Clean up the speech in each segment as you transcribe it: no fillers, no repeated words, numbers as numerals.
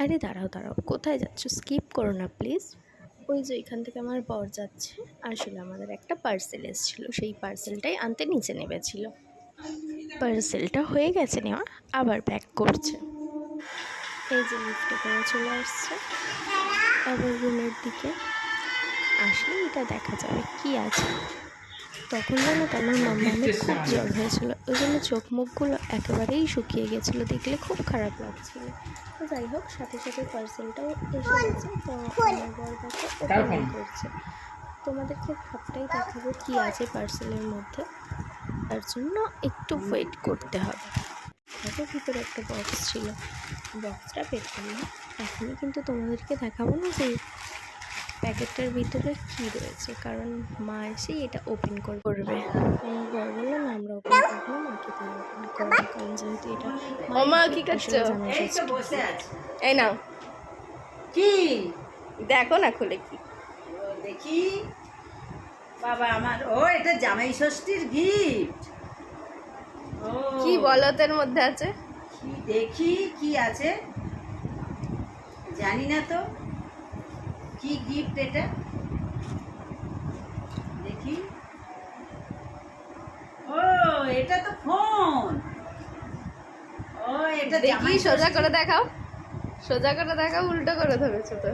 আরে দাঁড়াও দাঁড়াও, কোথায় যাচ্ছ? স্কিপ করো না প্লিজ। ওই যে এখান থেকে আমার বর যাচ্ছে। আসলে আমাদের একটা পার্সেল এসেছিলো, সেই পার্সেলটাই আনতে নিচে নেমেছিল। পার্সেলটা হয়ে গেছে নেওয়া, আবার প্যাক করছে। এই যে লিফটে করে চলে আসছে আবার রুমের দিকে। আসলে এটা দেখা যাবে কি আছে। তখন যেন তো আমার মাম্মামের খুব জ্বর হয়েছিল, ওই জন্য চোখ মুখগুলো একেবারেই শুকিয়ে গেছিলো, দেখলে খুব খারাপ লাগছিল। তো যাই হোক, সাথে সাথে পার্সেলটাও এসে গেছে। তো আমার বর দেখো ওপেনিং করছে। তোমাদেরকে সবটাই দেখাবো কি আছে পার্সেলের মধ্যে, তার জন্য একটু ওয়েট করতে হবে। দেখো ভিতরে একটা বক্স ছিল, বক্সটা বের করলাম। এখনই কিন্তু তোমাদেরকে দেখাবো না যে প্যাকেটটার ভিতরে কী রয়েছে, কারণ মা এসেই এটা ওপেন করবে। আমার বর বললো না, আমরা ওপেন করবো না, মাকে দিয়ে ওপেন করবো, কারণ যেহেতু এটা মা কি করছো? এই নাও, কি দেখো না খুলে কি দেখি। বাবা আমার, ও এটা জামাই ষষ্ঠীর গিফট। কি বলতের মধ্যে আছে? দেখি কি আছে, জানি না তো কি গিফট এটা, দেখি। ও এটা তো ফোন। ও এটা দেখি, সোজা করে দেখাও, সোজা করে দেখাও, উল্টো করে ধরেছো তো।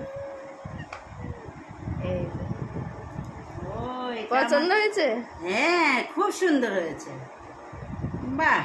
এই ও এটা পছন্দ হয়েছে? হ্যাঁ, খুব সুন্দর হয়েছে। বাহ।